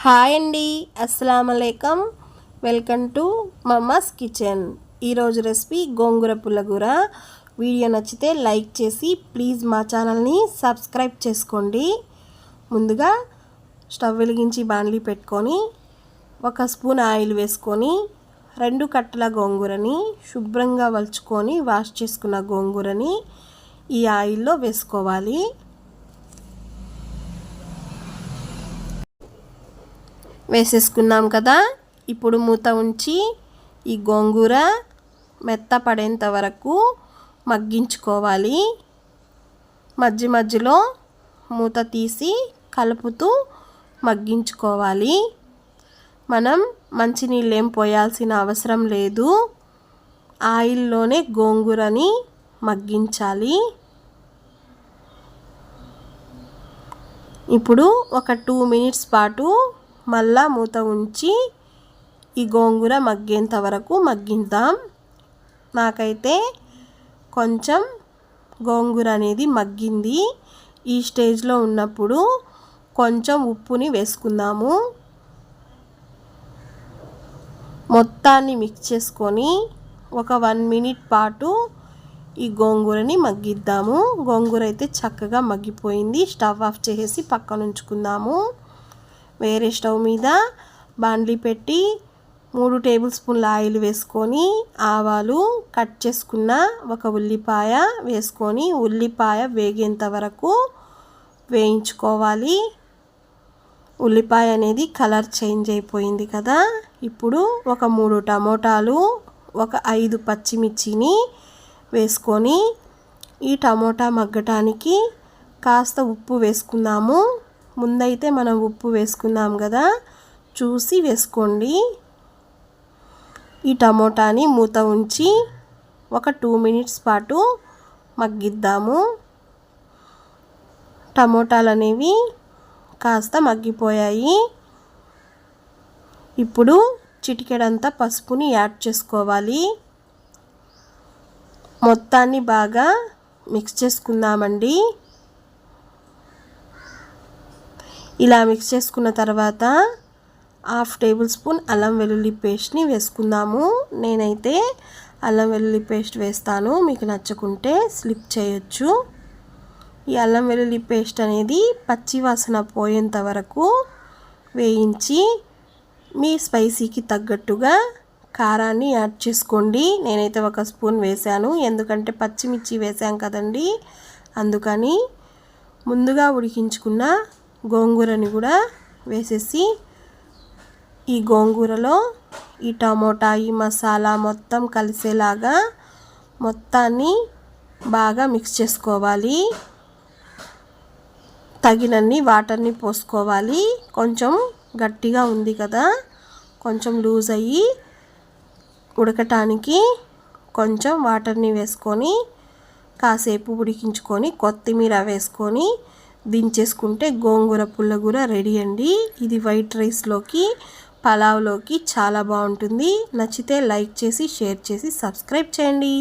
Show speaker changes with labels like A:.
A: Hi అండి, అస్సలం అలైకం. Welcome to mamma's kitchen. ఈరోజు రెసిపీ గోంగూర పుల్లగూర. వీడియో నచ్చితే లైక్ చేసి ప్లీజ్ మా ఛానల్ని సబ్స్క్రైబ్ చేసుకోండి. ముందుగా స్టవ్ వెలిగించి బాణలి పెట్టుకొని 1 స్పూన్ ఆయిల్ వేసుకొని 2 కట్టల గోంగూరని శుభ్రంగా వలుచుకొని వాష్ చేసుకున్న గోంగూరని ఈ ఆయిల్లో వేసుకోవాలి. వేసేసుకున్నాం కదా. ఇప్పుడు మూత ఉంచి ఈ గోంగూర మెత్తపడేంత వరకు మగ్గించుకోవాలి. మధ్య మధ్యలో మూత తీసి కలుపుతూ మగ్గించుకోవాలి. మనం మంచినీళ్ళు ఏం పోయాల్సిన అవసరం లేదు. ఆయిల్లోనే గోంగూరని మగ్గించాలి. ఇప్పుడు ఒక 2 మినిట్స్ పాటు మళ్ళా మూత ఉంచి ఈ గోంగూర మగ్గేంత వరకు మగ్గిద్దాం. నాకైతే కొంచెం గోంగూర అనేది మగ్గింది. ఈ స్టేజ్లో ఉన్నప్పుడు కొంచెం ఉప్పుని వేసుకుందాము. మొత్తాన్ని మిక్స్ చేసుకొని ఒక 1 మినిట్ పాటు ఈ గోంగూరని మగ్గిద్దాము. గోంగూర అయితే చక్కగా మగ్గిపోయింది. స్టవ్ ఆఫ్ చేసి పక్కన ఉంచుకుందాము. వేరే స్టవ్ మీద బాండ్లీ పెట్టి 3 టేబుల్ స్పూన్ల ఆయిల్ వేసుకొని ఆవాలు, కట్ చేసుకున్న ఒక ఉల్లిపాయ వేసుకొని ఉల్లిపాయ వేగేంత వరకు వేయించుకోవాలి. ఉల్లిపాయ అనేది కలర్ చేంజ్ అయిపోయింది కదా. ఇప్పుడు ఒక 3 టమోటాలు, ఒక 5 పచ్చిమిర్చిని వేసుకొని ఈ టమోటా మగ్గటానికి కాస్త ఉప్పు వేసుకుందాము. ముందైతే మనం ఉప్పు వేసుకున్నాం కదా, చూసి వేసుకోండి. ఈ టమోటాని మూత ఉంచి ఒక 2 మినిట్స్ పాటు మగ్గిద్దాము. టమోటాలు అనేవి కాస్త మగ్గిపోయాయి. ఇప్పుడు చిటికెడంతా పసుపుని యాడ్ చేసుకోవాలి. మొత్తాన్ని బాగా మిక్స్ చేసుకుందామండి. ఇలా మిక్స్ చేసుకున్న తర్వాత 1/2 టేబుల్ స్పూన్ అల్లం వెల్లుల్లి పేస్ట్ని వేసుకుందాము. నేనైతే అల్లం వెల్లుల్లి పేస్ట్ వేస్తాను, మీకు నచ్చకుంటే స్లిప్ చేయొచ్చు. ఈ అల్లం వెల్లుల్లి పేస్ట్ అనేది పచ్చి వాసన పోయేంత వరకు వేయించి మీ స్పైసీకి తగ్గట్టుగా కారాన్ని యాడ్ చేసుకోండి. నేనైతే 1 స్పూన్ వేసాను, ఎందుకంటే పచ్చిమిర్చి వేసాం కదండి, అందుకని. ముందుగా ఉడికించుకున్న గోంగూరని కూడా వేసేసి ఈ గోంగూరలో ఈ టమోటా, ఈ మసాలా మొత్తం కలిసేలాగా మొత్తాన్ని బాగా మిక్స్ చేసుకోవాలి. తగినన్ని వాటర్ని పోసుకోవాలి. కొంచెం గట్టిగా ఉంది కదా, కొంచెం లూజ్ అయ్యి ఉడకటానికి కొంచెం వాటర్ని వేసుకొని కాసేపు ఉడికించుకొని కొత్తిమీర వేసుకొని దించేసుకుంటే గోంగూర పుల్లగూర రెడీ అండి. ఇది వైట్ రైస్లోకి, పలావ్లోకి చాలా బాగుంటుంది. నచ్చితే లైక్ చేసి, షేర్ చేసి, సబ్స్క్రైబ్ చేయండి.